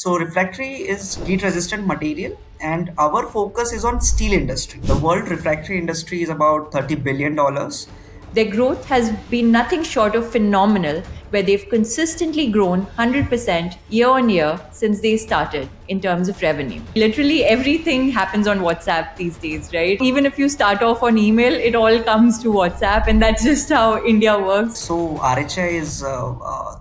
So refractory is heat-resistant material, and our focus is on steel industry. The world refractory industry is about $30 billion. Their growth has been nothing short of phenomenal, where they've consistently grown 100% year on year since they started in terms of revenue. Literally everything happens on WhatsApp these days, right? Even if you start off on email, it all comes to WhatsApp, and that's just how India works. So RHI is a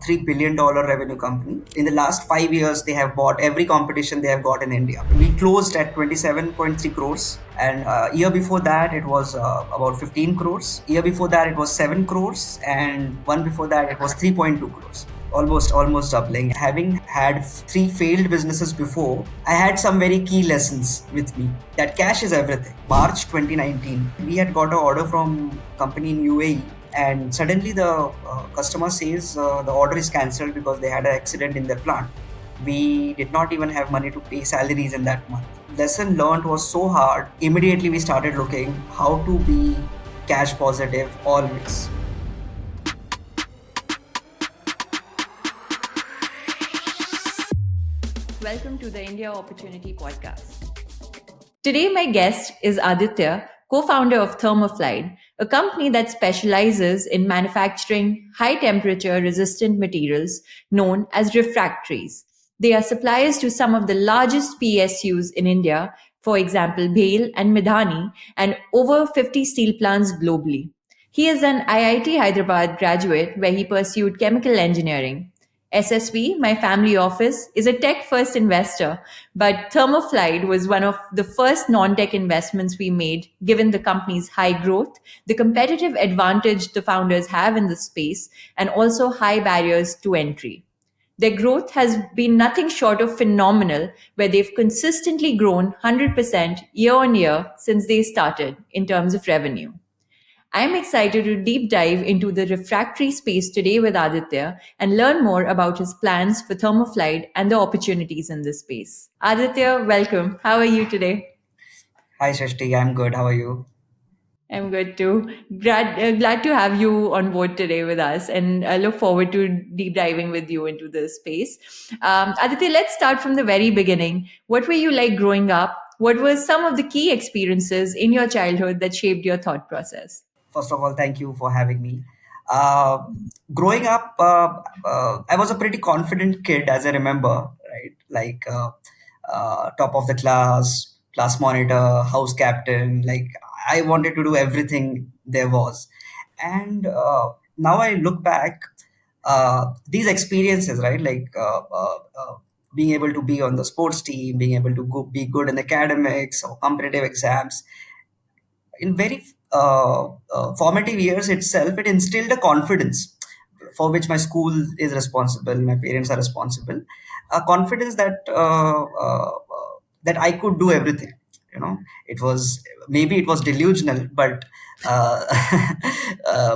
$3 billion revenue company. In the last 5 years, they have bought every competition they have got in India. We closed at 27.3 crores, and year before that it was about 15 crores. Year before that it was 7 crores, and one before that it was 3.2 crores. Almost doubling. Having had three failed businesses before, I had some very key lessons with me that cash is everything. March 2019, we had got an order from company in UAE, and suddenly the customer says the order is cancelled because they had an accident in their plant. We did not even have money to pay salaries in that month. Lesson learned was so hard. Immediately we started looking how to be cash positive always. Welcome to the India Opportunity Podcast. Today, my guest is Aditya, co founder of Thermoflyde, a company that specializes in manufacturing high temperature resistant materials known as refractories. They are suppliers to some of the largest PSUs in India, for example, BHEL and MIDHANI, and over 50 steel plants globally. He is an IIT Hyderabad graduate where he pursued chemical engineering. SSV, my family office, is a tech first investor, but Thermoflyde was one of the first non tech investments we made given the company's high growth, the competitive advantage the founders have in the space, and also high barriers to entry. Their growth has been nothing short of phenomenal, where they've consistently grown 100% year on year since they started in terms of revenue. I'm excited to deep dive into the refractory space today with Aditya and learn more about his plans for Thermoflyte and the opportunities in this space. Aditya, welcome. How are you today? Hi Shrishti, I'm good. How are you? I'm good too. Glad to have you on board today with us, and I look forward to deep diving with you into this space. Aditya, let's start from the very beginning. What were you like growing up? What were some of the key experiences in your childhood that shaped your thought process? First of all, thank you for having me. Growing up, I was a pretty confident kid, as I remember, right? Like top of the class, class monitor, house captain. Like I wanted to do everything there was, and now I look back, these experiences, right? Like being able to be on the sports team, being able to be good in academics or competitive exams in very formative years itself, it instilled a confidence for which my school is responsible, my parents are responsible, a confidence that I could do everything. You know, it was maybe it was delusional, but uh,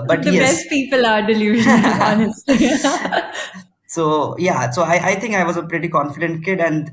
but The yes. best people are delusional, honestly. So yeah, so I think I was a pretty confident kid, and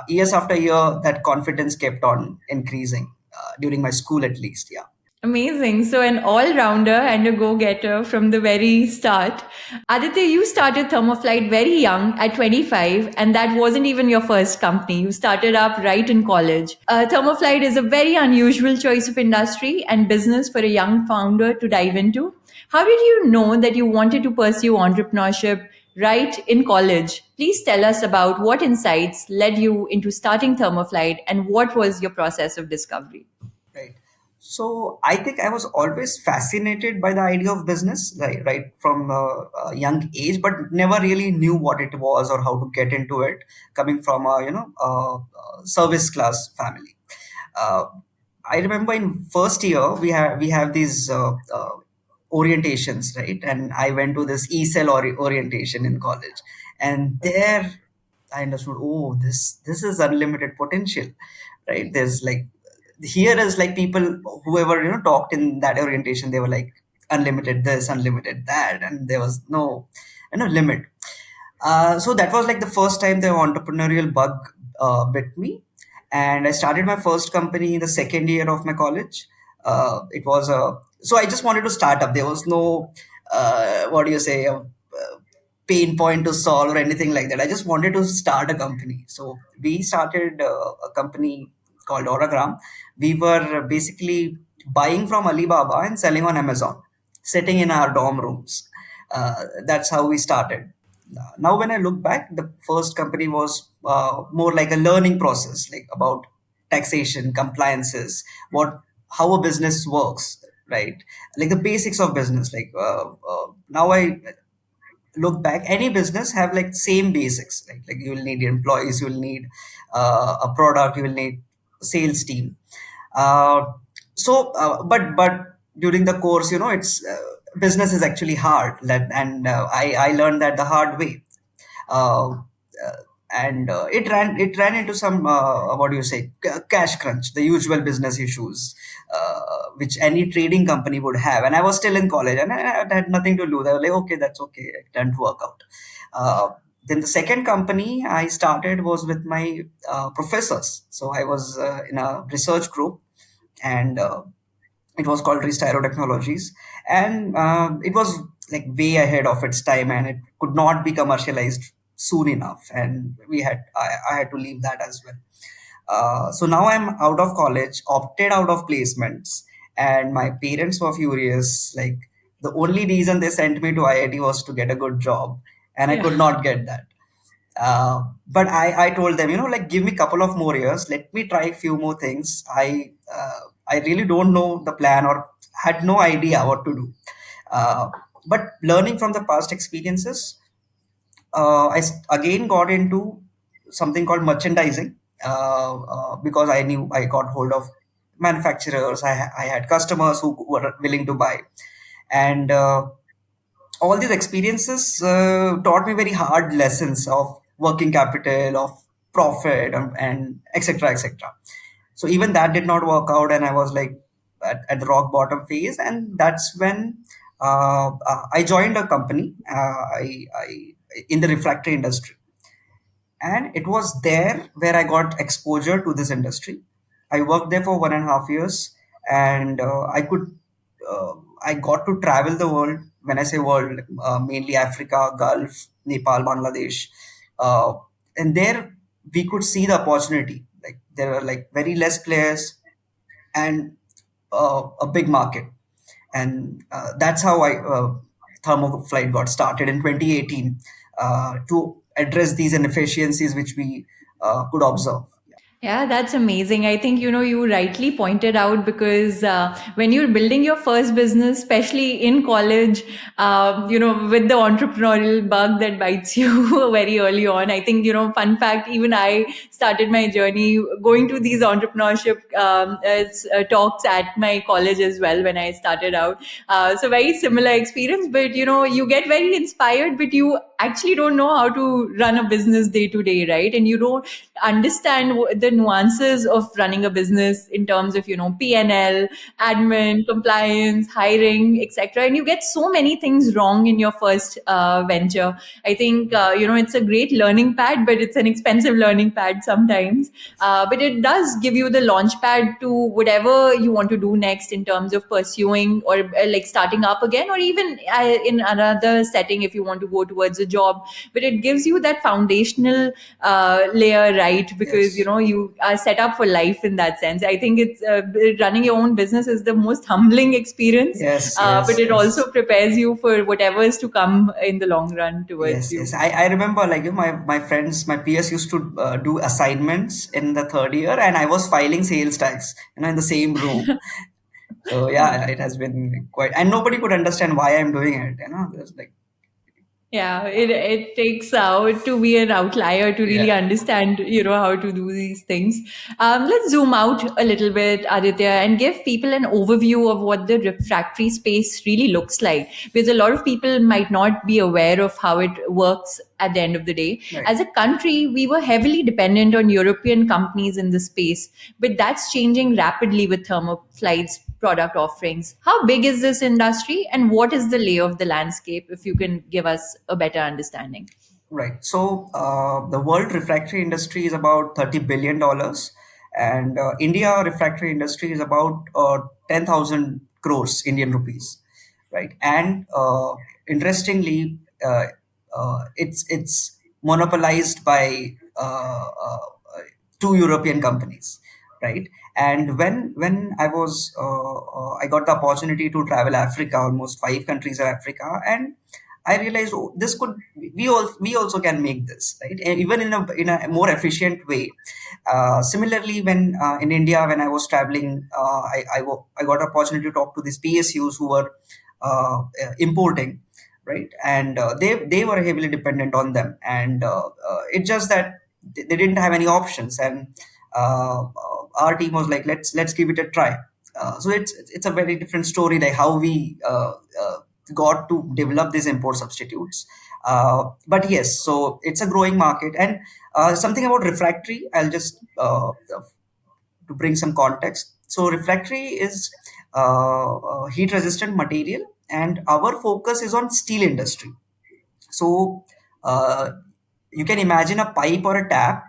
years after year, that confidence kept on increasing during my school, at least. Yeah. Amazing. So, an all rounder and a go getter from the very start. Aditya, you started Thermoflyte very young at 25, and that wasn't even your first company. You started up right in college. Thermoflyte is a very unusual choice of industry and business for a young founder to dive into. How did you know that you wanted to pursue entrepreneurship right in college? Please tell us about what insights led you into starting Thermoflyte and what was your process of discovery. Right. So I think I was always fascinated by the idea of business, right from a young age, but never really knew what it was or how to get into it. Coming from a service class family, uh, I remember in first year we have these orientations, right? And I went to this e-cell orientation in college, and there I understood, oh, this is unlimited potential, right? There's like here is like people whoever talked in that orientation, they were like unlimited this, unlimited that, and there was no limit. So that was like the first time the entrepreneurial bug bit me, and I started my first company in the second year of my college. It was a so I just wanted to start up. There was no what do you say pain point to solve or anything like that. I just wanted to start a company. So we started a company called Oragram. We were basically buying from Alibaba and selling on Amazon, sitting in our dorm rooms. That's how we started. Now, when I look back, the first company was more like a learning process, like about taxation, compliances, what how a business works, right? Like the basics of business. Now I look back, any business have like same basics, like you will need employees, you will need a product, you will need sales team. Uh, so uh, but but during the course, it's business is actually hard, and I learned that the hard way. uh, and it ran into some, what do you say, cash crunch, the usual business issues which any trading company would have. And I was still in college, and I had nothing to do. They were like, okay, that's okay, it didn't work out. uh, then the second company I started was with my professors. So I was in a research group, and it was called Restyro Technologies, and it was like way ahead of its time, and it could not be commercialized soon enough, and I had to leave that as well. So now I'm out of college, opted out of placements, and my parents were furious. Like, the only reason they sent me to IIT was to get a good job, and I Yeah. could not get that. But I told them, like, give me a couple of more years. Let me try a few more things. I really don't know the plan or had no idea what to do. But learning from the past experiences, again got into something called merchandising, because I knew I got hold of manufacturers. I had customers who were willing to buy, and all these experiences taught me very hard lessons of working capital, of profit, and etc etc. So even that did not work out, and I was like at the rock bottom phase. And that's when I joined a company, in the refractory industry. And it was there where I got exposure to this industry. I worked there for 1.5 years, and uh, I got to travel the world. When I say world, mainly Africa, Gulf, Nepal, Bangladesh, uh, and there we could see the opportunity. Like, there were like very less players, and a big market. And that's how Thermoflyte got started in 2018, to address these inefficiencies which we could observe. Yeah, that's amazing. I think, you rightly pointed out because when you're building your first business, especially in college, with the entrepreneurial bug that bites you very early on, I think, fun fact, even I started my journey going to these entrepreneurship talks at my college as well when I started out. So very similar experience, but, you get very inspired, but you actually don't know how to run a business day to day, right? And you don't understand the nuances of running a business in terms of P&L, admin, compliance, hiring, etc. And you get so many things wrong in your first venture. I think it's a great learning pad, but it's an expensive learning pad sometimes. But it does give you the launch pad to whatever you want to do next in terms of pursuing or like starting up again, or even in another setting if you want to go towards a job. But it gives you that foundational layer, right? Because Yes, you are set up for life in that sense. I think it's running your own business is the most humbling experience, yes, but yes, it yes. also prepares you for whatever is to come in the long run towards Yes, yes. you. I remember, like, my friends, my peers used to do assignments in the third year, and I was filing sales tax, in the same room. So yeah, it has been quite, and nobody could understand why I'm doing it. There's like, Yeah, it takes out to be an outlier to really yeah, understand, how to do these things. Let's zoom out a little bit, Aditya, and give people an overview of what the refractory space really looks like. Because a lot of people might not be aware of how it works at the end of the day. right. As a country, we were heavily dependent on European companies in this space, but that's changing rapidly with Thermoflyte's product offerings. How big is this industry and what is the lay of the landscape, if you can give us a better understanding? Right. So the world refractory industry is about $30 billion, and India refractory industry is about 10,000 crores Indian rupees, right? And interestingly, it's monopolized by two European companies, right? And when I got the opportunity to travel Africa, almost 5 countries of Africa, and I realized, oh, this could we also can make this, right? And even in a more efficient way. Similarly, when in India, when I was traveling, I got opportunity to talk to these PSUs who were importing, right? And they were heavily dependent on them, and it's just that they didn't have any options, and our team was like, let's give it a try. So it's a very different story, like how we got to develop these import substitutes. But yes, so it's a growing market. And something about refractory, I'll just to bring some context. So refractory is heat resistant material, and our focus is on steel industry. So uh, you can imagine a pipe or a tap,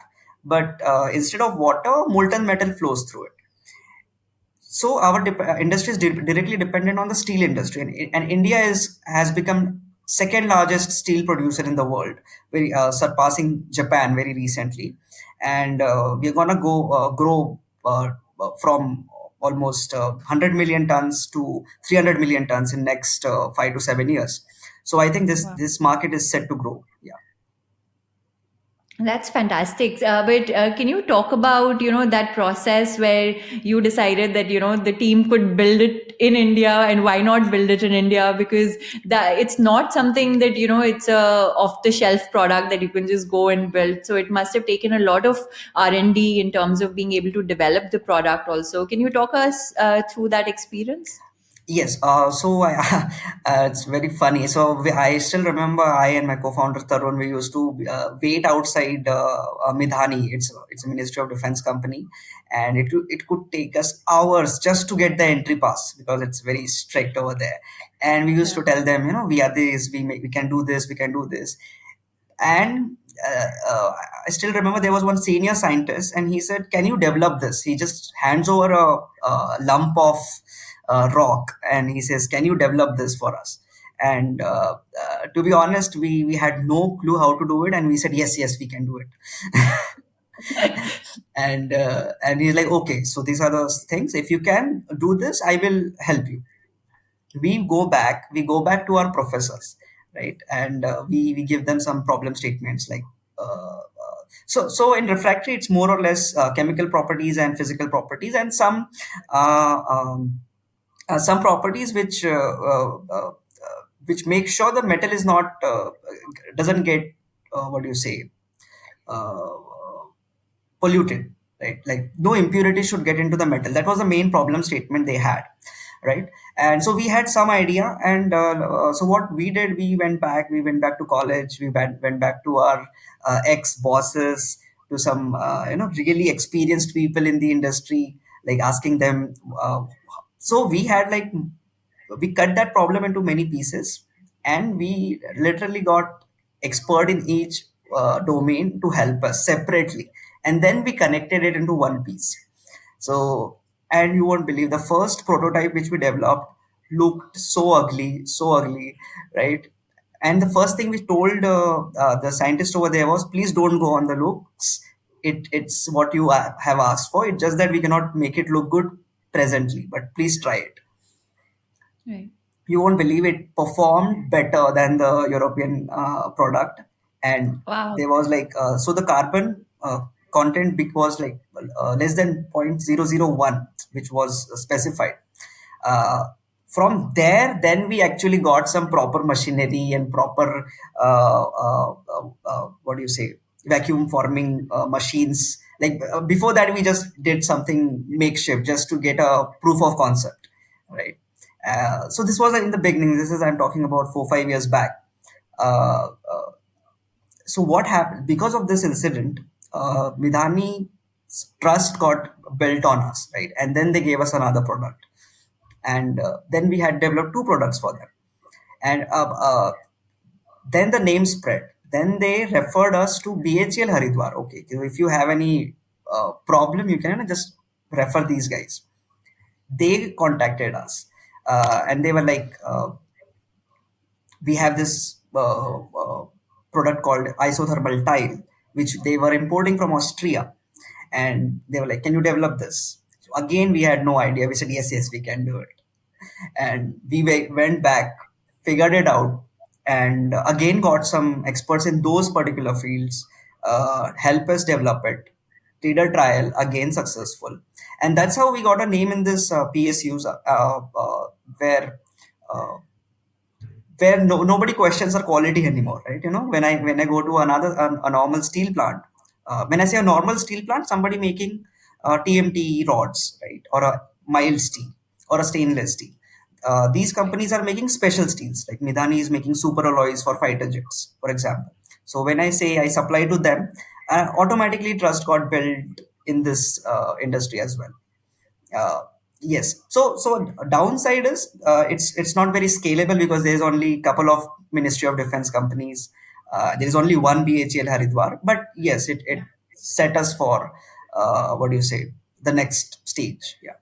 but instead of water, molten metal flows through it. So our industry is directly dependent on the steel industry, and India is has become second largest steel producer in the world, very surpassing Japan very recently. And we're gonna go grow from almost 100 million tons to 300 million tons in next 5 to 7 years. So I think this market is set to grow. Yeah. That's fantastic. But can you talk about, that process where you decided that, the team could build it in India, and why not build it in India? Because it's not something that, it's a off the shelf product that you can just go and build. So it must have taken a lot of R&D in terms of being able to develop the product also. Can you talk us through that experience? Yes, so it's very funny. So I still remember I and my co-founder Tarun, we used to wait outside Midhani. It's a Ministry of Defense company, and it could take us hours just to get the entry pass because it's very strict over there. And we used Yeah. to tell them, we are this, we can do this, we can do this. And I still remember there was one senior scientist, and he said, "Can you develop this?" He just hands over a lump of rock, and he says, "Can you develop this for us?" And to be honest, we had no clue how to do it, and we said, "Yes, yes, we can do it." And he's like, "Okay, so these are the things. If you can do this, I will help you." We go back to our professors, right? And we give them some problem statements like so in refractory it's more or less chemical properties and physical properties, and uh, um, some properties which make sure the metal is not doesn't get what do you say, uh, polluted, right? Like no impurity should get into the metal. That was the main problem statement they had, right? And so we had some idea, and so what we did, we went back to college, went back to our ex bosses, to some really experienced people in the industry, like asking them. So we cut that problem into many pieces, and we literally got expert in each domain to help us separately, and then we connected it into one piece. So, and you won't believe, the first prototype which we developed looked so ugly, right? And the first thing we told the scientist over there was, please don't go on the looks. It's what you have asked for. It's just that we cannot make it look good presently, but please try it. Right. You won't believe, it performed better than the European product. And Wow. there was like so the carbon content was like less than 0.001, which was specified. Uh, from there, then we actually got some proper machinery and proper what do you say, vacuum forming machines. Like before that, we just did something makeshift just to get a proof of concept, right? So this was in the beginning. This is, I'm talking about 4 5 years back. Uh, uh, so what happened because of this incident? Midhani trust got built on us, right? And then they gave us another product, and then we had developed two products for them. And then the name spread. Then they referred us to BHEL Haridwar. Okay, so if you have any problem, you can just refer these guys. They contacted us, and they were like, we have this. product called isothermal tile, which they were importing from Austria. And they were like, "Can you develop this?" So again, we had no idea. We said, "Yes, yes, we can do it." And we went back, figured it out, and again got some experts in those particular fields help us develop it. Did a trial, again successful, and that's how we got a name in this PSUs, where uh, nobody questions our quality anymore, right? When I go to a normal steel plant, when I say a normal steel plant, somebody making TMT rods, right, or a mild steel or a stainless steel. These companies are making special steels, like Midhani is making super alloys for fighter jets, for example. So when I say I supply to them, automatically trust got built in this industry as well. uh, yes, so downside is it's not very scalable because there's only couple of Ministry of Defense companies. There is only one BHEL Haridwar, but yes, it set us for what do you say, the next stage. Yeah.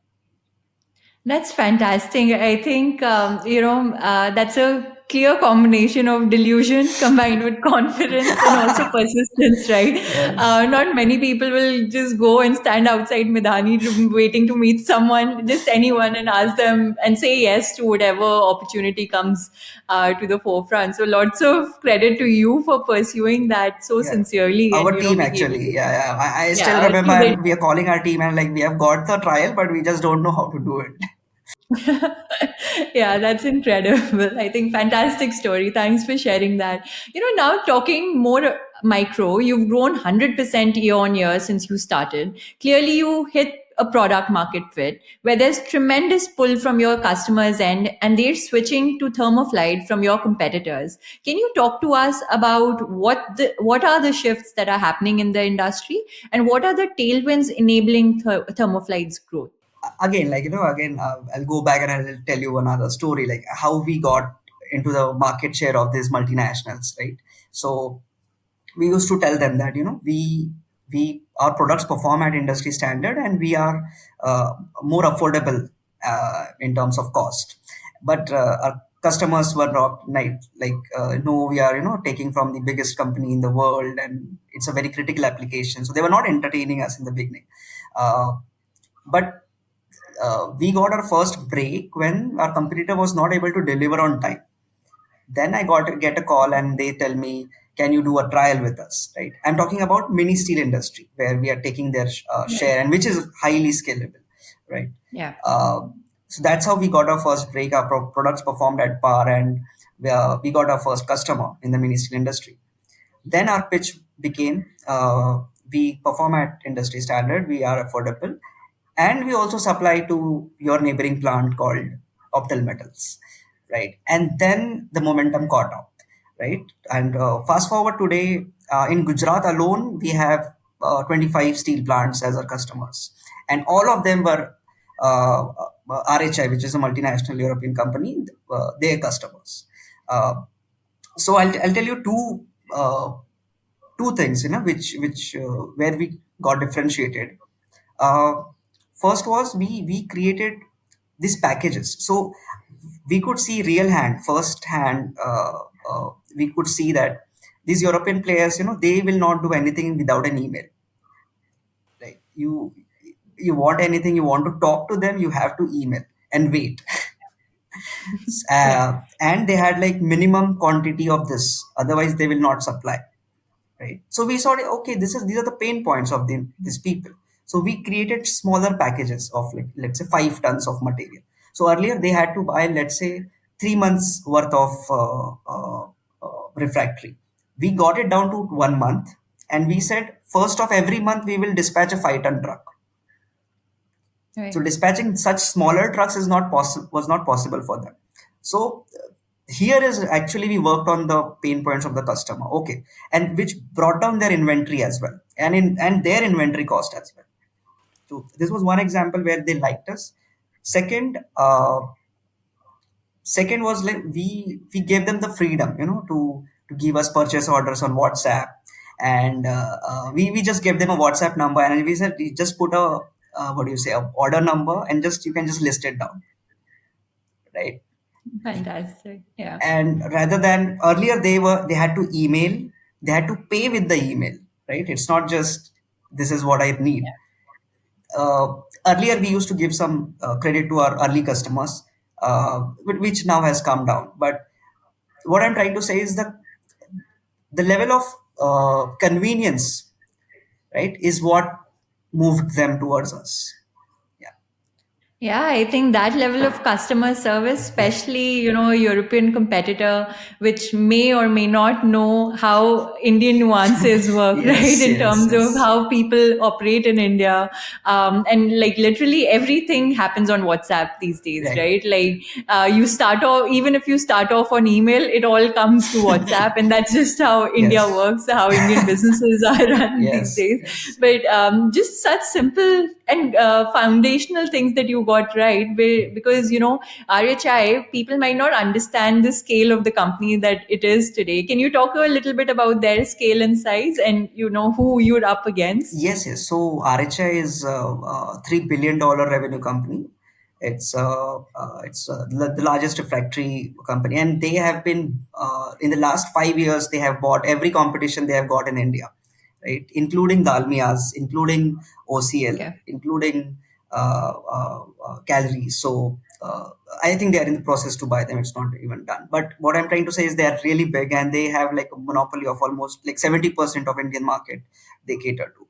That's fantastic. I think, that's a clear combination of delusion combined with confidence and also persistence, right? Yes. Not many people will just go and stand outside Midhani waiting to meet someone, just anyone, and ask them and say yes to whatever opportunity comes to the forefront. So lots of credit to you for pursuing that so Yeah, sincerely and, our team being able actually. to, Yeah, yeah. I still yeah, remember, achieve it. we are calling our team and like we have got the trial, but we just don't know how to do it. Yeah, that's incredible. I think fantastic story. Thanks for sharing that. Now talking more micro, you've grown 100% year on year since you started. Clearly, you hit a product market fit where there's tremendous pull from your customers and they're switching to Thermoflyte from your competitors. Can you talk to us about what are the shifts that are happening in the industry and what are the tailwinds enabling Thermoflyte's growth? Again, like again, I'll go back and I'll tell you another story, like how we got into the market share of these multinationals, right? So we used to tell them that we our products perform at industry standard and we are more affordable in terms of cost, but our customers were not like, no, we are taking from the biggest company in the world and it's a very critical application, so they were not entertaining us in the beginning. But we got our first break when our competitor was not able to deliver on time. Then I got to get a call and they tell me, "Can you do a trial with us?" Right? I'm talking about mini steel industry where we are taking their Right. share and which is highly scalable, right? Yeah. Uh, so that's how we got our first break. Our products performed at par, and we got our first customer in the mini steel industry. Then our pitch became, we perform at industry standard, we are affordable, and we also supply to your neighboring plant called Optal Metals, right? And then the momentum caught up, right? And fast forward today, in Gujarat alone, we have 25 steel plants as our customers, and all of them were RHI, which is a multinational European company, their customers. Uh, so I'll tell you two things, which where we got differentiated. uh, First was we created these packages, so we could see real hand first hand. We could see that these European players, they will not do anything without an email, right? You want anything, you want to talk to them, you have to email and wait. Yeah. And they had like minimum quantity of this, otherwise they will not supply, right? So we saw, okay, these are the pain points of these people. So we created smaller packages of, like, let's say 5 tons of material. So earlier they had to buy, let's say, 3 months worth of refractory. We got it down to 1 month, and we said first of every month we will dispatch a 5-ton truck. So Right. dispatching such smaller trucks is not possible was not possible for them. So here is actually we worked on the pain points of the customer, okay, and which brought down their inventory as well, and their inventory cost as well. So this was one example where they liked us. Second, second was like we gave them the freedom, to give us purchase orders on WhatsApp, and we just gave them a WhatsApp number, and we said, "You just put a what do you say, a order number, and just you can just list it down, right?" Fantastic. Yeah. And rather than earlier they had to email, they had to pay with the email, right? It's not just this is what I need. Earlier we used to give some credit to our early customers, which now has come down. But what I'm trying to say is that the level of convenience, right, is what moved them towards us. Yeah. Yeah, I think that level of customer service, Yes. especially, a European competitor, which may or may not know how Indian nuances work, right? Yes. In Yes. terms of Yes. how people operate in India. And like literally everything happens on WhatsApp these days, Right. right? Like you start off, even if you start off on email, it all comes to WhatsApp. And that's just how India Yes. works, how Indian businesses are run these Yes. days. Yes. But just such simple and foundational things that you got right, because RHI, people might not understand the scale of the company that it is today. Can you talk a little bit about their scale and size, and who you're up against? Yes, yes. So RHI is a $3 billion revenue company. It's the largest refractory company, and they have been in the last 5 years. They have bought every competition they have got in India, right? Including the Almias, including OCL, Okay. including Calories. So I think they are in the process to buy them. It's not even done. But what I'm trying to say is they are really big, and they have like a monopoly of almost like 70% of Indian market they cater to.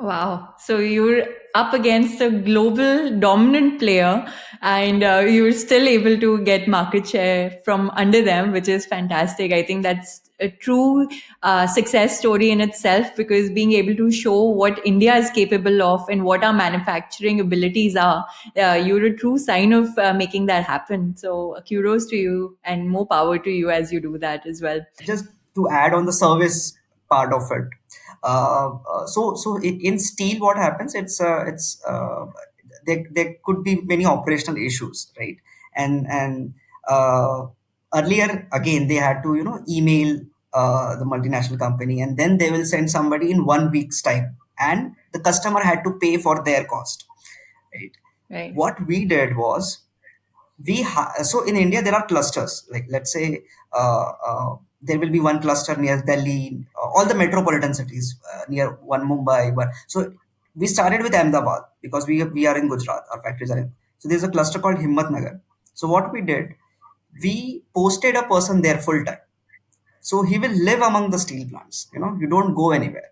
Wow. So you're up against a global dominant player, and you're still able to get market share from under them, which is fantastic. I think that's a true success story in itself, because being able to show what India is capable of and what our manufacturing abilities are, you're a true sign of making that happen. So kudos to you, and more power to you as you do that as well. Just to add on the service part of it, in steel what happens, there could be many operational issues, right? And uh, earlier again they had to email the multinational company, and then they will send somebody in 1 week's time, and the customer had to pay for their cost, right? Right. What we did was so in India there are clusters, like let's say there will be one cluster near Delhi, all the metropolitan cities, near one Mumbai one. So we started with Ahmedabad because we are in Gujarat, our factories are in. So there's a cluster called Himmat Nagar. So what we did, we posted a person there full time, so he will live among the steel plants, you don't go anywhere.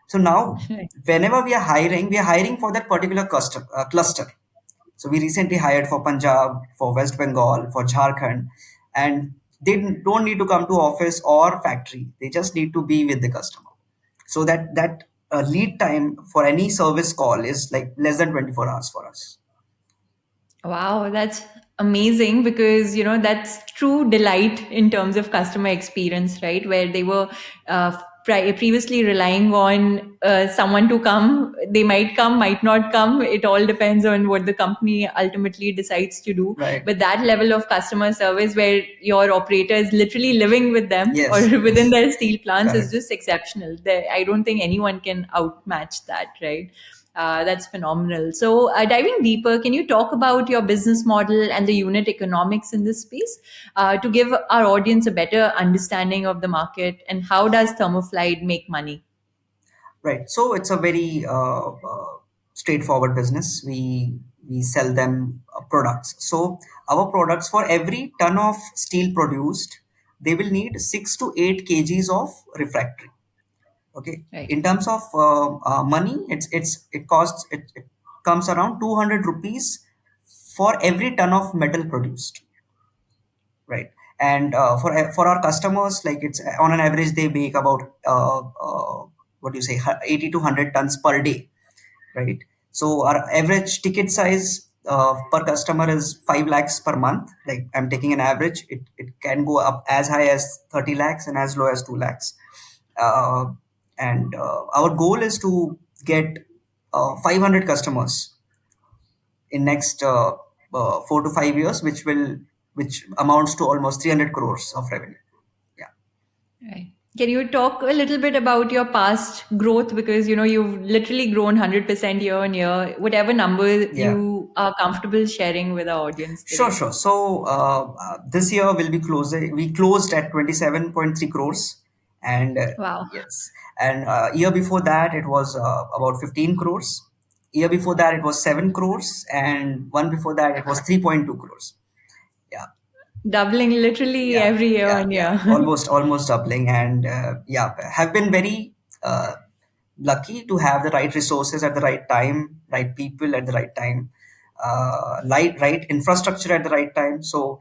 So now whenever we are hiring for that particular cluster. So we recently hired for Punjab, for West Bengal, for Jharkhand, and they don't need to come to office or factory. They just need to be with the customer. So that lead time for any service call is like less than 24 hours for us. Wow, that's amazing, because that's true delight in terms of customer experience, right? Where they were previously relying on someone to come. They might come, might not come. It all depends on what the company ultimately decides to do. Right. But that level of customer service, where your operator is literally living with them or Yes. within Yes. their steel plants, is Correct. just exceptional. I don't think anyone can outmatch that, right? That's phenomenal. So, diving deeper, can you talk about your business model and the unit economics in this space to give our audience a better understanding of the market, and how does Thermoflyde make money? Right. So it's a very straightforward business. We sell them products. So our products, for every ton of steel produced, they will need 6 to 8 kgs of refractory. Okay. Right. In terms of money, it comes around 200 rupees for every ton of metal produced, right? And for our customers, like it's on an average they make about what do you say, 80 to 100 tons per day, right? So our average ticket size per customer is 5 lakhs per month. Like I'm taking an average, it can go up as high as 30 lakhs and as low as 2 lakhs. uh, and our goal is to get 500 customers in next 4 to 5 years, which amounts to almost 300 crores of revenue. Yeah. Right. Can you talk a little bit about your past growth? Because you've literally grown 100% year on year. Whatever number Yeah. you are comfortable sharing with our audience Sure, today. sure. So this year will be closing. We closed at 27.3 crores, And Wow. yes, and year before that it was about 15 crores. Year before that it was 7 crores, and one before that it was 3.2 crores. Yeah, Doubling literally yeah, every year yeah, on yeah. year. Almost doubling, and yeah, have been very lucky to have the right resources at the right time, right people at the right time, right infrastructure at the right time. So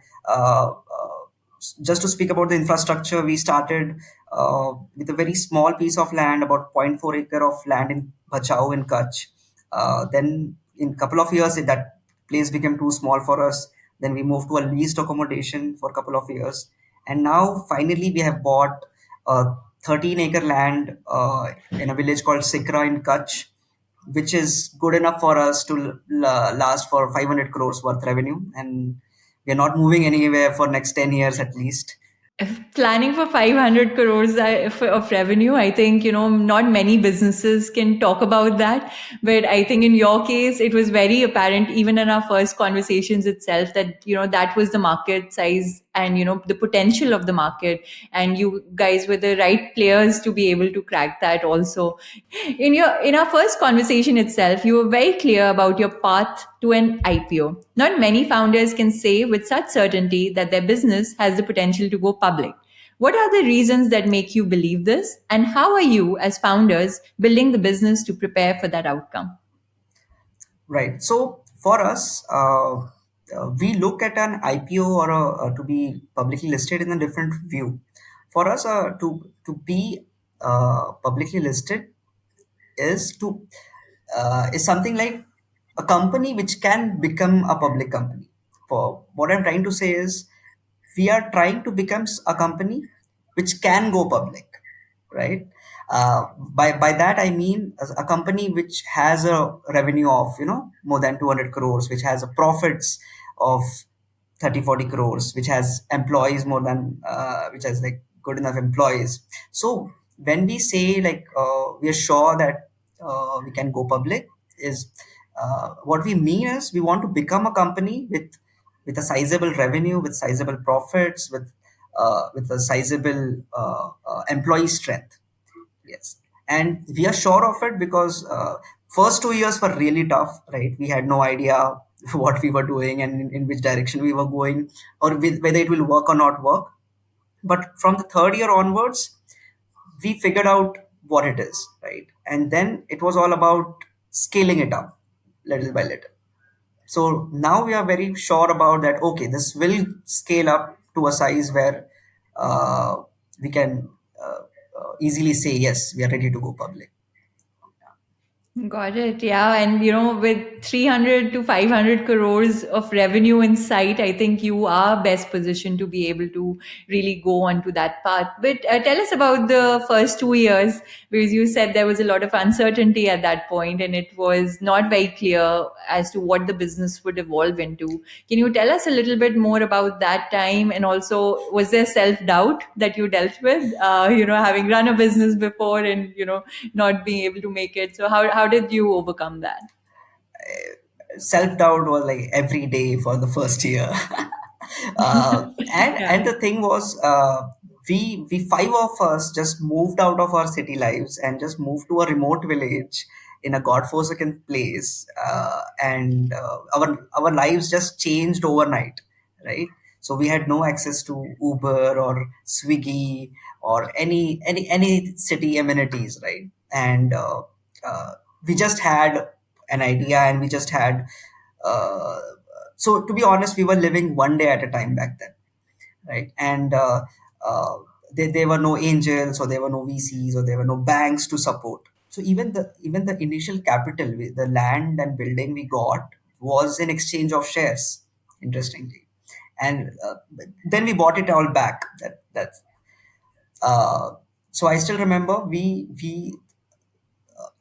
just to speak about the infrastructure, we started with a very small piece of land, about zero point 0.4 acre of land in Bachau in Kutch. Then in couple of years, that place became too small for us. Then we moved to a leased accommodation for a couple of years, and now finally we have bought a 13-acre land in a village called Sikra in Kutch, which is good enough for us to last for 500 crores worth revenue, and we are not moving anywhere for next 10 years at least. Planning for 500 crores of revenue, I think, not many businesses can talk about that. But I think in your case, it was very apparent, even in our first conversations itself, that, that was the market size and, the potential of the market. And you guys were the right players to be able to crack that also. In our first conversation itself, you were very clear about your path to an IPO. Not many founders can say with such certainty that their business has the potential to go public. What are the reasons that make you believe this, and how are you as founders building the business to prepare for that outcome? Right. So for us, we look at an IPO or to be publicly listed in a different view. For us, to be publicly listed is something like a company which can become a public company. For what I'm trying to say is, we are trying to become a company which can go public, right? By that I mean a company which has a revenue of more than 200 crores, which has a profits of 30-40 crores, which has employees more than which has like good enough employees. So when we say like we are sure that we can go public, is what we mean is we want to become a company with a sizable revenue, with sizable profits, with a sizable employee strength. Yes, and we are sure of it because first 2 years were really tough, right? We had no idea what we were doing and in which direction we were going, or whether it will work or not work. But from the third year onwards, we figured out what it is, right? And then it was all about scaling it up little by little. So now we are very sure about that. Okay, this will scale up to a size where we can easily say yes, we are ready to go public. Got it. Yeah. And, with 300 to 500 crores of revenue in sight, I think you are best positioned to be able to really go onto that path. But tell us about the first 2 years, because you said there was a lot of uncertainty at that point and it was not very clear as to what the business would evolve into. Can you tell us a little bit more about that time? And also, was there self doubt that you dealt with, having run a business before and, not being able to make it? So how did you overcome that? Self doubt was like every day for the first year. And Yeah. the thing was, we five of us just moved out of our city lives and just moved to a remote village in a godforsaken place, and our lives just changed overnight, right? So we had no access to Uber or Swiggy or any city amenities, right? And we just had an idea, and we just had uh, so to be honest, we were living one day at a time back then, right? And uh, there were no angels, or there were no VCs, or there were no banks to support. So even the initial capital, the land and building we got, was in exchange of shares, interestingly. And then we bought it all back. That's uh, so I still remember we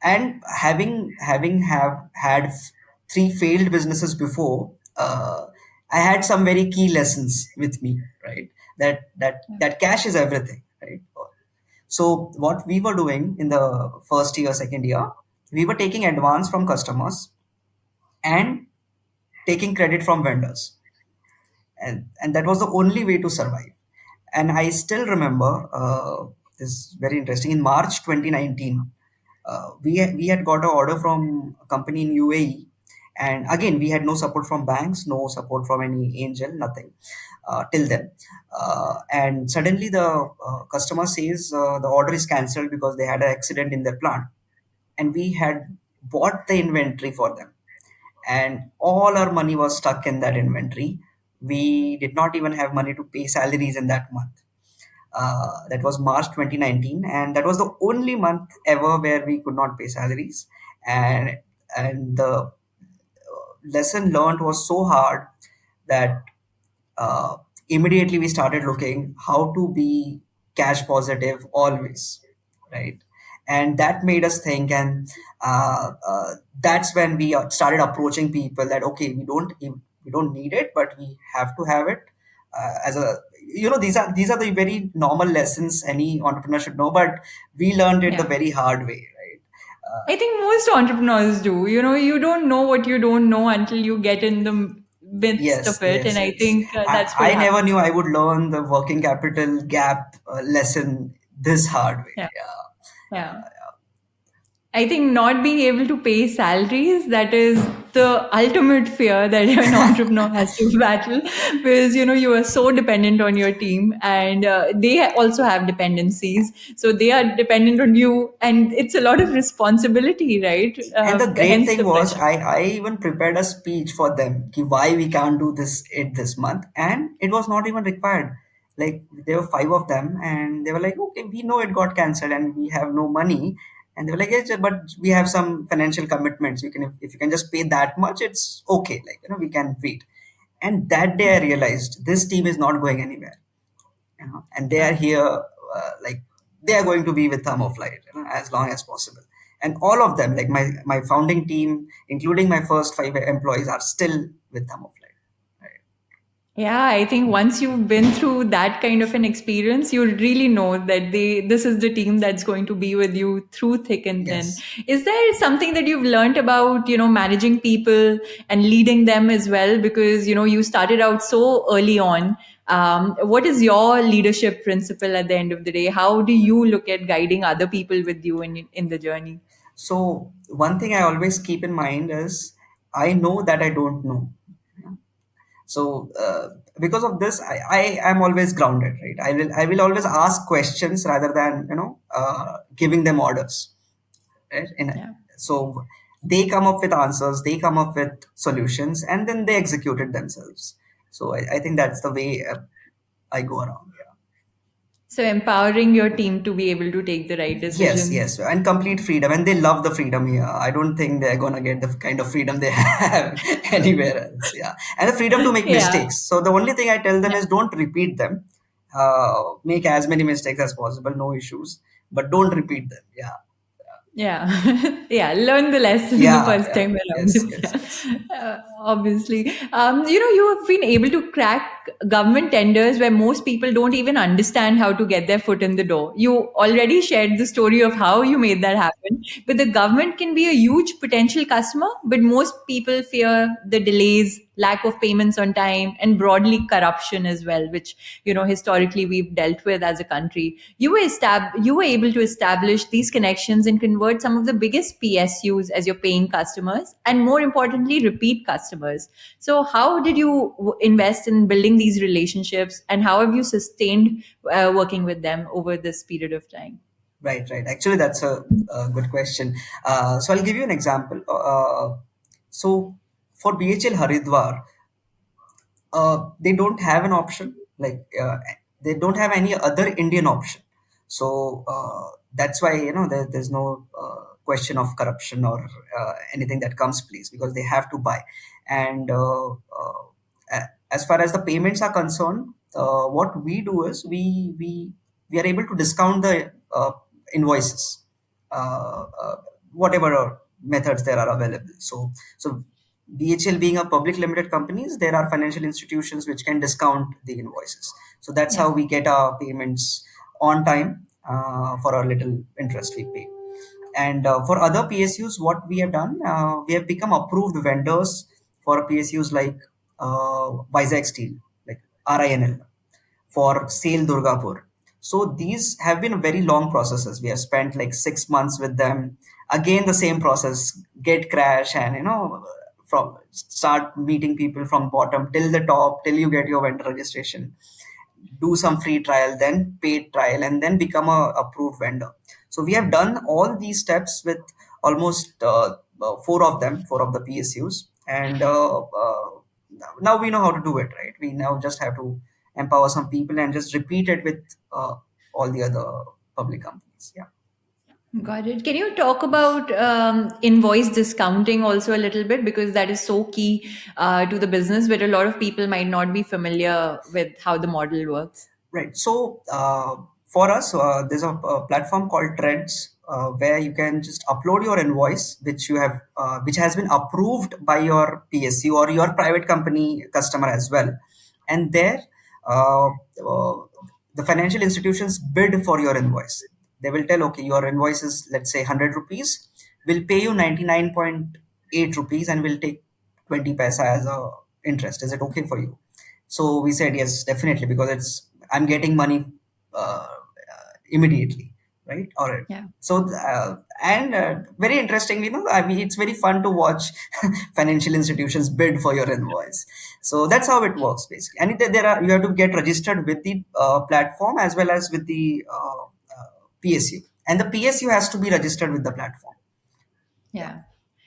and having have had three failed businesses before, I had some very key lessons with me, right? That cash is everything, right? So what we were doing in the first year, second year, we were taking advance from customers and taking credit from vendors, and that was the only way to survive. And I still remember this is very interesting. In March 2019, we had got an order from a company in UAE, and again we had no support from banks, no support from any angel, nothing till then. And suddenly the customer says the order is cancelled because they had an accident in their plant, and we had bought the inventory for them, and all our money was stuck in that inventory. We did not even have money to pay salaries in that month. That was March 2019, and that was the only month ever where we could not pay salaries. And the lesson learned was so hard that uh, immediately we started looking how to be cash positive always, right? And that made us think, and that's when we started approaching people that okay, we don't need it, but we have to have it as a, these are the very normal lessons any entrepreneur should know, but we learned it the Yeah. very hard way, right? I think most entrepreneurs do. You don't know what you don't know until you get in the midst Yes, of it. And yes, I yes. think that's what I never happens. knew I would learn the working capital gap lesson this hard way. Yeah. Yeah. Yeah. I think not being able to pay salaries, that is the ultimate fear that an entrepreneur has to battle, because you are so dependent on your team, and they also have dependencies, so they are dependent on you, and it's a lot of responsibility, right? And the great Hence thing the was, pressure. I even prepared a speech for them ki why we can't do this month, and it was not even required. Like there were five of them, and they were like, okay, we know it got cancelled, and we have no money. And they were like, yes, but we have some financial commitments. You can, if you can just pay that much, it's okay. Like we can wait. And that day, I realized this team is not going anywhere, and they are Yeah. here, like they are going to be with Thermoflyte, as long as possible. And all of them, like my founding team, including my first five employees, are still with Thermoflyte. Right? Yeah, I think once you've been through that kind of an experience, you really know that this is the team that's going to be with you through thick and thin. Yes. Is there something that you've learned about, managing people and leading them as well? Because, you started out so early on. What is your leadership principle at the end of the day? How do you look at guiding other people with you in the journey? So one thing I always keep in mind is I know that I don't know. So because of this, I am always grounded, right? I will always ask questions rather than giving them orders, right? Yeah. So they come up with answers, they come up with solutions, and then they execute it themselves. So I think that's the way I go around. Yeah. So empowering your team to be able to take the right Yes, decisions. yes, and complete freedom, and they love the freedom here. I don't think they're gonna get the kind of freedom they have anywhere else. Yeah, and the freedom to make Yeah. mistakes. So the only thing I tell them Yeah. is don't repeat them. Make as many mistakes as possible, no issues, but don't repeat them. Yeah, Yeah, yeah. Learn the lesson the yeah, first yeah. time around. Yes, yes, yes. Obviously, you have been able to crack government tenders where most people don't even understand how to get their foot in the door. You already shared the story of how you made that happen. But the government can be a huge potential customer, but most people fear the delays, lack of payments on time, and broadly corruption as well, which historically we've dealt with as a country. You were able to establish these connections and convert some of the biggest PSUs as your paying customers, and more importantly, repeat customers. So, how did you invest in building these relationships, and how have you sustained working with them over this period of time? Right, right. Actually, that's a good question. So I'll give you an example. So for BHL Haridwar, they don't have an option, like they don't have any other Indian option. So that's why there's no question of corruption or anything that comes place, because they have to buy. And as far as the payments are concerned, what we do is we are able to discount the invoices, whatever methods there are available. So BHL being a public limited companies, there are financial institutions which can discount the invoices. So that's Yeah. how we get our payments on time for our little interest we pay. And for other PSUs, what we have done, we have become approved vendors for PSUs like Vizag Steel, like RINL, for SAIL Durgapur. So these have been very long processes. We have spent like 6 months with them. Again, the same process: get crash, and from start meeting people from bottom till the top till you get your vendor registration, do some free trial, then paid trial, and then become a approved vendor. So we have done all these steps with almost four of the PSUs, and now we know how to do it, right? We now just have to empower some people and just repeat it with all the other public companies. Yeah. Got it. Can you talk about invoice discounting also a little bit, because that is so key to the business, but a lot of people might not be familiar with how the model works. Right. So for us, there's a platform called tREDs, where you can just upload your invoice, which has been approved by your PSU or your private company customer as well, and there, uh, uh, the financial institutions bid for your invoice. They will tell, okay, your invoice is, let's say, 100 rupees. We'll pay you 99.8 rupees, and we'll take 20 paisa as a interest. Is it okay for you? So we said yes, definitely, because I'm getting money immediately, right? All right. Yeah. So and very interestingly, I mean, it's very fun to watch financial institutions bid for your invoice. So that's how it works basically. And there are you have to get registered with the platform as well as with the PSU, and the PSU has to be registered with the platform. Yeah. Yeah.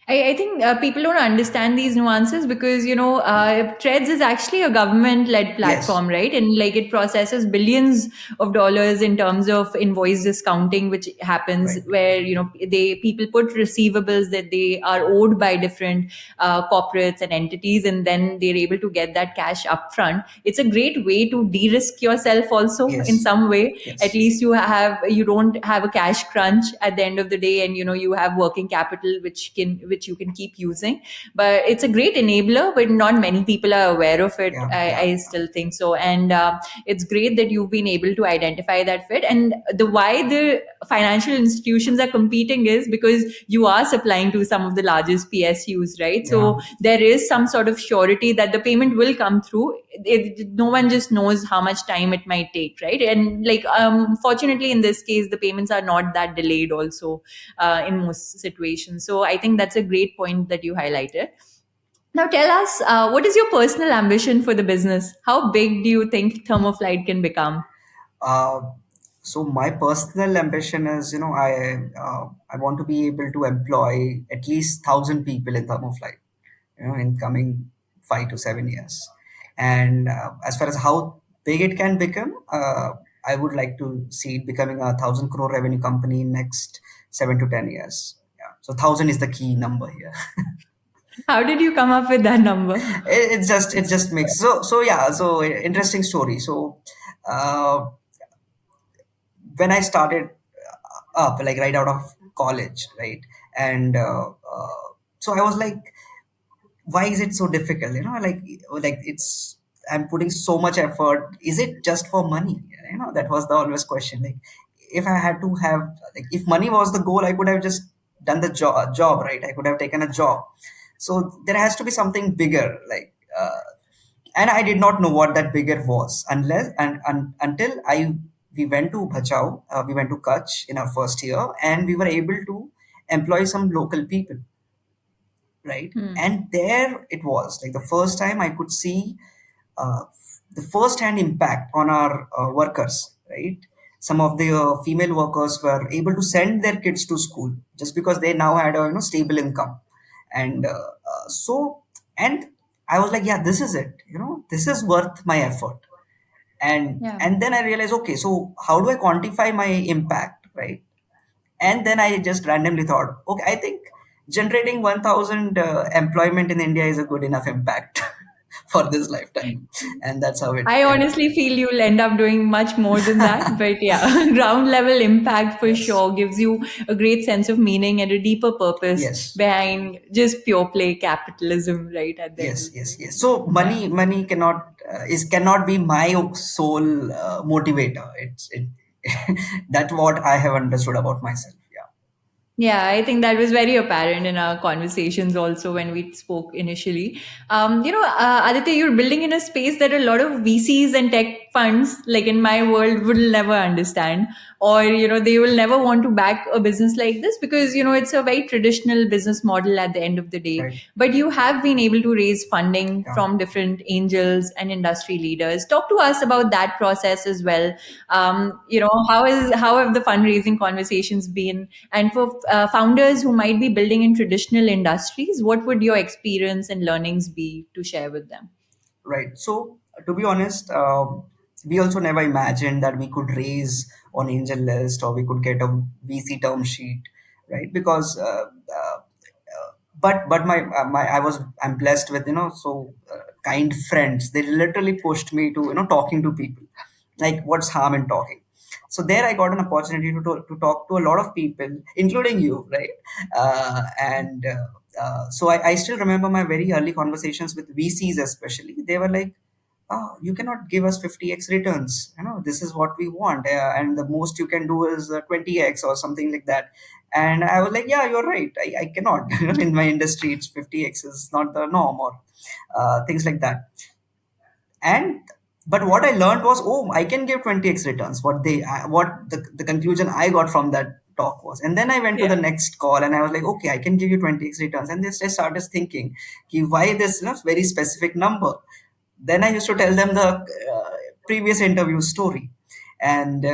I think people don't understand these nuances because, Threads is actually a government-led Yes. platform, right? And like it processes billions of dollars in terms of invoice discounting, which happens Right. where, people put receivables that they are owed by different corporates and entities, and then they're able to get that cash upfront. It's a great way to de-risk yourself also in Yes. some way. At Yes. least you don't have a cash crunch at the end of the day, and you have working capital which you can keep using. But it's a great enabler, but not many people are aware of it. Yeah. Yeah. I still think so. And it's great that you've been able to identify that fit. And the why the financial institutions are competing is because you are supplying to some of the largest PSUs, right? Yeah. So there is some sort of surety that the payment will come through. No one just knows how much time it might take, right? And like, fortunately in this case, the payments are not that delayed also in most situations. So I think that's a great point that you highlighted. Now tell us, what is your personal ambition for the business? How big do you think Thermoflyte can become? Uh, so my personal ambition is, I want to be able to employ at least 1,000 people in Thermoflight, in coming 5 to 7 years. And as far as how big it can become, I would like to see it becoming a 1,000 crore revenue company in next 7 to 10 years. Yeah. So 1,000 is the key number here. How did you come up with that number? It just makes so yeah. So interesting story. So. Uh, when I started up, like right out of college, right? And so I was like, why is it so difficult? Like I'm putting so much effort. Is it just for money? That was the always question. Like, if I had to have, like, if money was the goal, I could have just done the job, right? I could have taken a job. So there has to be something bigger, like. And I did not know what that bigger was until we went to Bhachau, we went to Kutch in our first year, and we were able to employ some local people, right? Hmm. And there it was like the first time I could see uh, the first hand impact on our workers, right? Some of the female workers were able to send their kids to school just because they now had a stable income, and so and I was like, yeah, this is it. This is worth my effort. and Yeah. and then I realized, okay, so how do I quantify my impact, right? And then I just randomly thought, okay, I think generating 1,000 employment in India is a good enough impact for this lifetime. And that's how it I ended. honestly feel you'll end up doing much more than that. But yeah, ground level impact for Yes. sure gives you a great sense of meaning and a deeper purpose Yes. behind just pure play capitalism, right? At the end Yes. of the Yes. day. Yes. So Yeah. money cannot be my sole motivator. It that's what I have understood about myself. Yeah. Yeah, I think that was very apparent in our conversations also when we spoke initially. Aditya, you're building in a space that a lot of VCs and tech funds, like in my world, will never understand, or they will never want to back a business like this, because it's a very traditional business model at the end of the day. Right. But you have been able to raise funding Yeah. from different angels and industry leaders. Talk to us about that process as well. How have the fundraising conversations been? And for founders who might be building in traditional industries, what would your experience and learnings be to share with them? Right. So, to be honest, we also never imagined that we could raise on angel list or we could get a VC term sheet, right? Because, but my I'm blessed with kind friends. They literally pushed me to talking to people. Like, what's harm in talking? So there I got an opportunity to talk to a lot of people, including you, right? And so I still remember my very early conversations with VCs, especially. They were like, "Oh, you cannot give us 50x returns. This is what we want, and the most you can do is 20x or something like that." And I was like, "Yeah, you're right. I cannot. In my industry, it's 50x is not the norm, or things like that." And but what I learned was, oh, I can give 20x returns. What the conclusion I got from that talk was. And then I went to the Yeah. next call and I was like, okay, I can give you 20x returns. And they just started thinking, "Ki, why this very specific number?" Then I used to tell them the previous interview story. And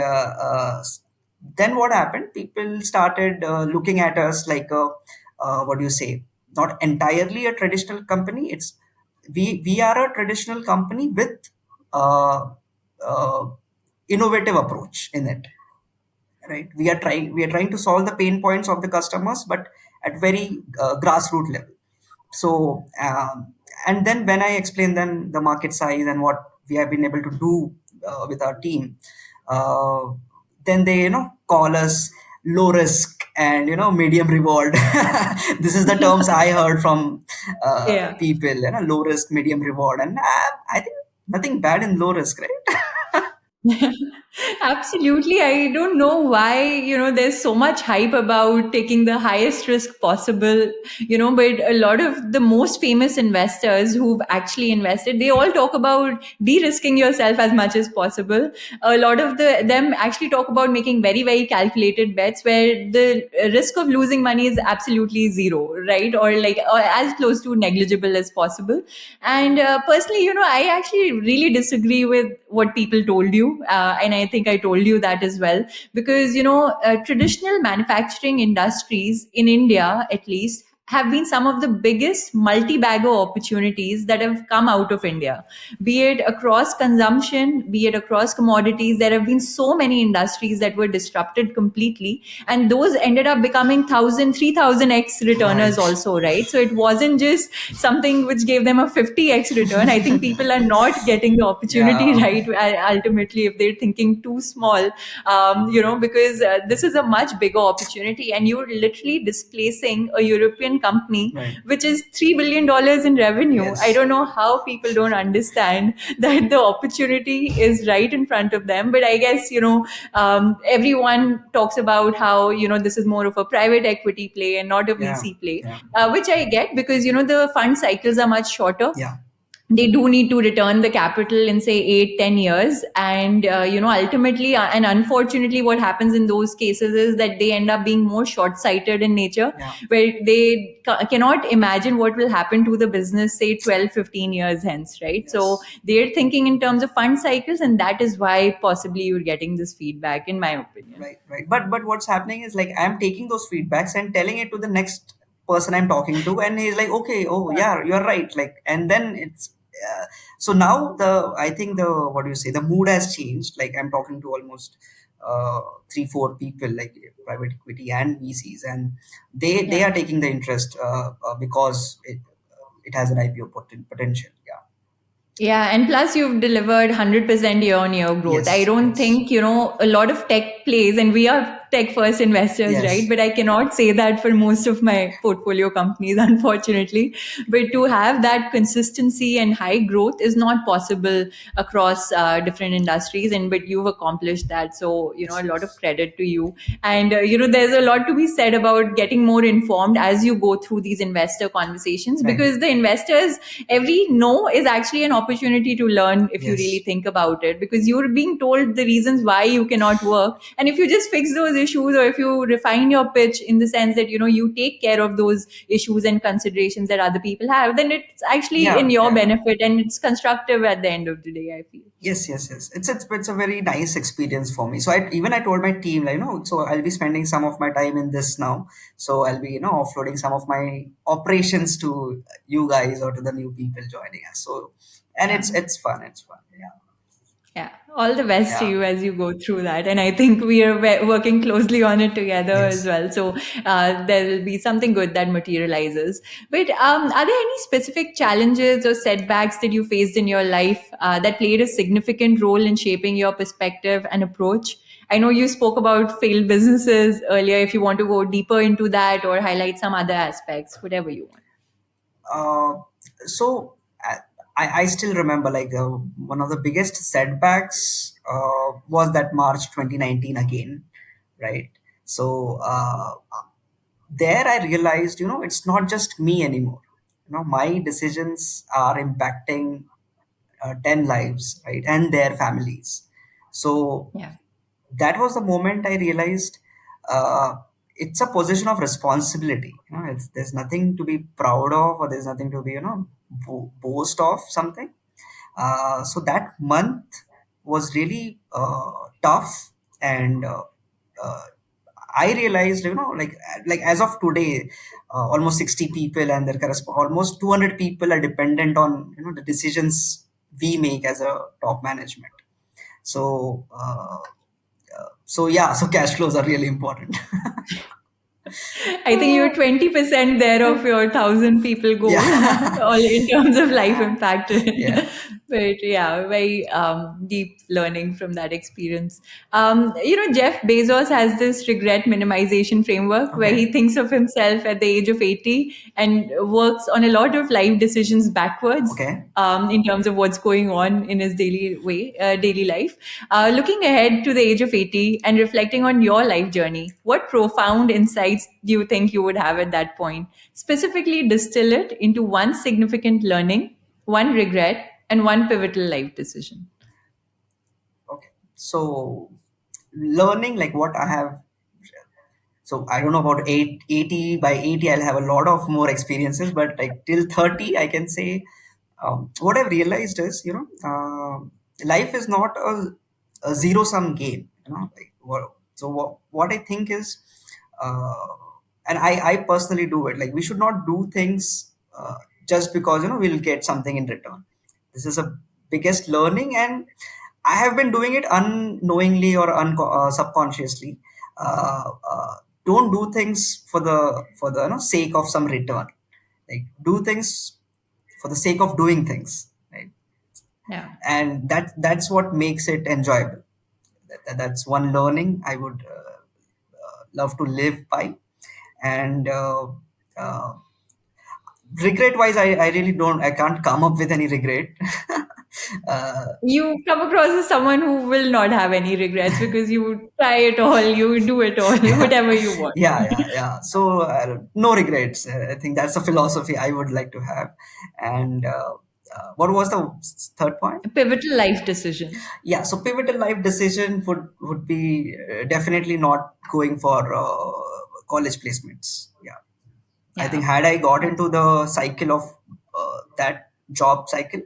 then what happened? People started looking at us like what do you say? Not entirely a traditional company. We are a traditional company with uh, uh, innovative approach in it, right? We are trying to solve the pain points of the customers, but at very grassroots level. So and then when I explain them the market size and what we have been able to do with our team, uh, then they call us low risk and medium reward. This is the terms I heard from Yeah. people, low risk, medium reward. And I think nothing bad in low risk, right? Absolutely. I don't know why, there's so much hype about taking the highest risk possible, but a lot of the most famous investors who've actually invested, they all talk about de-risking yourself as much as possible. A lot of them actually talk about making very, very calculated bets where the risk of losing money is absolutely zero, right? Or as close to negligible as possible. And personally, I actually really disagree with what people told you. And I think I told you that as well. Because, traditional manufacturing industries in India, at least, have been some of the biggest multi-bagger opportunities that have come out of India, be it across consumption, be it across commodities. There have been so many industries that were disrupted completely, and those ended up becoming 3,000x returners Right. also, right? So it wasn't just something which gave them a 50x return. I think people are not getting the opportunity Yeah. right, ultimately, if they're thinking too small. Because this is a much bigger opportunity, and you're literally displacing a European company Right. which is $3 billion in revenue. I Yes. don't know how people don't understand that the opportunity is right in front of them. But I guess, everyone talks about how, this is more of a private equity play and not a Yeah. VC play, Yeah. which I get, because, the fund cycles are much shorter. Yeah. They do need to return the capital in, say, 8-10 years. And ultimately, and unfortunately, what happens in those cases is that they end up being more short-sighted in nature, Yeah. where they cannot imagine what will happen to the business, say, 12-15 years hence, right? So Yes. they're thinking in terms of fund cycles, and that is why possibly you're getting this feedback, in my opinion. Right, right. But what's happening is, like, I'm taking those feedbacks and telling it to the next person I'm talking to, and he's like, okay, oh yeah, you're right. Like, and then it's so now I think the what do you say, the mood has changed. Like, I'm talking to almost three, four people, like private equity and VCs, and they Yeah. are taking the interest because it has an IPO potential. Yeah. Yeah, and plus you've delivered 100% year-on-year growth. I Yes. don't Yes. think, a lot of tech plays, and we are tech first investors, right? Yes. But I cannot say that for most of my portfolio companies, unfortunately. But to have that consistency and high growth is not possible across different industries. And but you've accomplished that. So, a lot of credit to you. And, there's a lot to be said about getting more informed as you go through these investor conversations, Right. because the investors, every no is actually an opportunity to learn if you really Yes. think about it, because you're being told the reasons why you cannot work. And if you just fix those issues, or if you refine your pitch in the sense that, you take care of those issues and considerations that other people have, then it's actually in Yeah. your Yeah. benefit and it's constructive at the end of the day, I feel. Yes, yes, yes. It's a very nice experience for me. So I told my team, like, so I'll be spending some of my time in this now. So I'll be, offloading some of my operations to you guys or to the new people joining us. So, and Yeah. it's fun. It's fun. Yeah. Yeah, all the best to Yeah. you as you go through that. And I think we are working closely on it together as Yes. well. So there will be something good that materializes. But are there any specific challenges or setbacks that you faced in your life that played a significant role in shaping your perspective and approach? I know you spoke about failed businesses earlier. If you want to go deeper into that or highlight some other aspects, whatever you want. Uh, so I still remember, like, one of the biggest setbacks was that March 2019 again, right? So there I realized, it's not just me anymore. My decisions are impacting 10 lives, right, and their families. So Yeah. that was the moment I realized uh, it's a position of responsibility. There's nothing to be proud of, or there's nothing to be, boast of something. So that month was really tough, and uh, I realized, like as of today, almost 60 people and their almost 200 people are dependent on, the decisions we make as a top management. So, so yeah, so cash flows are really important. I think you're 20% there of your 1,000 people goal, Yeah, all in terms of life impact. yeah. But yeah, very deep learning from that experience. Jeff Bezos has this regret minimization framework where Okay, he thinks of himself at the age of 80 and works on a lot of life decisions backwards. okay. In terms of what's going on in his daily life. Looking ahead to the age of 80 and reflecting on your life journey, what profound insights do you think you would have at that point? Specifically, distill it into one significant learning, one regret, and one pivotal life decision. Okay. So learning, like, what I have. So I don't know about 80. By 80, I'll have a lot of more experiences, but like till 30, I can say, what I've realized is, life is not a zero sum game. What I think is, uh, and I personally do it. Like, we should not do things just because, we'll get something in return. This is a biggest learning, and I have been doing it unknowingly or subconsciously. Don't do things for the sake of some return. Like, do things for the sake of doing things, right? Yeah. And that's what makes it enjoyable. That's one learning I would love to live by. And regret wise, I really don't, I can't come up with any regret. uh, You come across as someone who will not have any regrets because you try it all, you do it all, yeah, whatever you want. yeah. So no regrets. I think that's a philosophy I would like to have. And what was the third point? A pivotal life decision. Yeah, so pivotal life decision would be definitely not going for college placements. Yeah, I Yeah. think had I got That's into the cycle of that job cycle,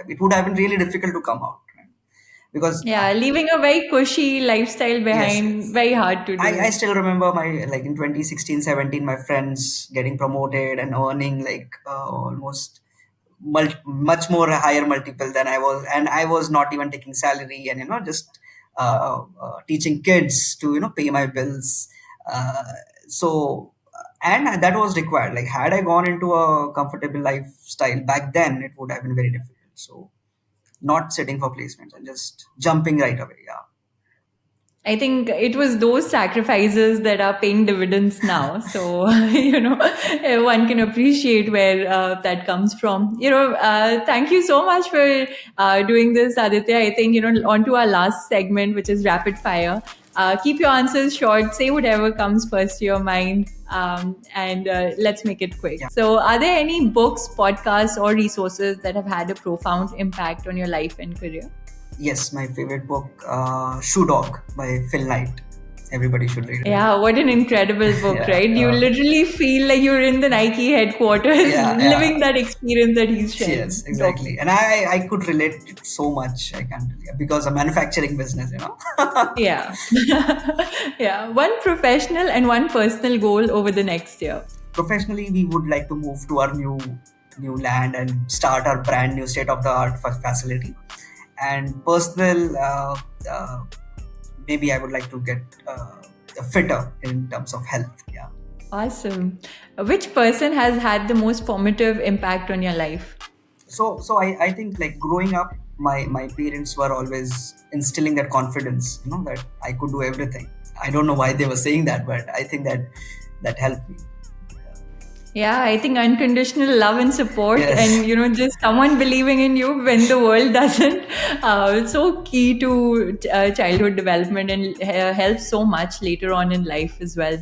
it would have been really difficult to come out, right? Because Yeah, leaving a very cushy lifestyle yes, behind, yes. very hard to I do. still remember my, like, in 2016, 17, my friends getting promoted and earning like almost much more higher multiple than I was, and I was not even taking salary, and just teaching kids to pay my bills. Uh, so and that was required. Like, had I gone into a comfortable lifestyle back then, it would have been very difficult. So not sitting for placements and just jumping right away. Yeah. I think it was those sacrifices that are paying dividends now. So, one can appreciate where that comes from. Thank you so much for doing this, Aditya. I think, on to our last segment, which is rapid fire. Keep your answers short, say whatever comes first to your mind, and let's make it quick. Yeah. So, are there any books, podcasts, or resources that have had a profound impact on your life and career? Yes, my favorite book, Shoe Dog by Phil Knight. Everybody should read it. Yeah, what an incredible book, Yeah. right? You literally feel like you're in the Nike headquarters, Yeah, yeah. living that experience that he's Yes, sharing. exactly. And I could relate it so much. I can't tell you, because a manufacturing business, you know. Yeah. Yeah. One professional and one personal goal over the next year. Professionally, we would like to move to our new land and start our brand new state of the art facility. And personal, maybe I would like to get fitter in terms of health. Yeah. Awesome. Which person has had the most formative impact on your life? So I think, like, growing up, my parents were always instilling that confidence, that I could do everything. I don't know why they were saying that, but I think that helped me. Yeah, I think unconditional love and support, Yes. and just someone believing in you when the world doesn't. It's so key to childhood development and helps so much later on in life as well.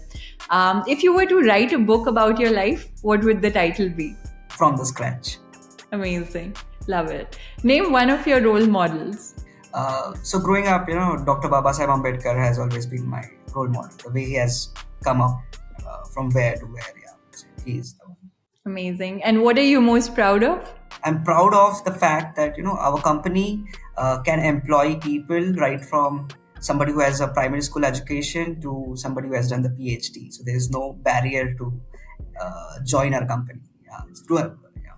If you were to write a book about your life, what would the title be? From the scratch. Amazing, love it. Name one of your role models. So growing up, Dr. Baba Saheb Ambedkar has always been my role model. The way he has come up from where to where, yeah. So he is the one. Amazing. And what are you most proud of? I'm proud of the fact that our company can employ people right from somebody who has a primary school education to somebody who has done the PhD. So there is no barrier to join our company. Yeah, it's true. Yeah.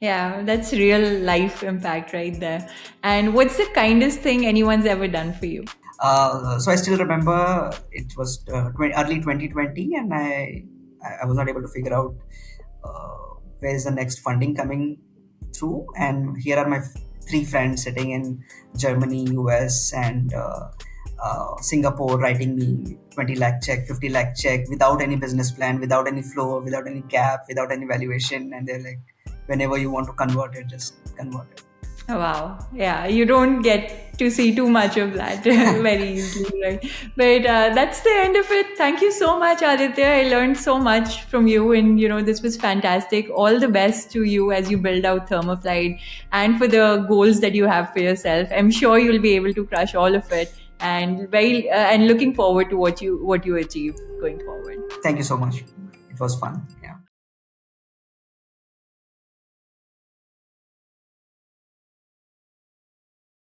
Yeah, that's real life impact right there. And what's the kindest thing anyone's ever done for you? So I still remember it was early 2020, and I was not able to figure out where is the next funding coming through. And here are my three friends sitting in Germany, US, and Singapore, writing me 20 lakh check, 50 lakh check, without any business plan, without any flow, without any cap, without any valuation. And they're like, whenever you want to convert it, just convert it. Oh, wow. Yeah, you don't get to see too much of that very easily, right? But that's the end of it. Thank you so much, Aditya. I learned so much from you, and this was fantastic. All the best to you as you build out Thermoflyde and for the goals that you have for yourself. I'm sure you'll be able to crush all of it, and looking forward to what you achieve going forward. Thank you so much. It was fun. Yeah.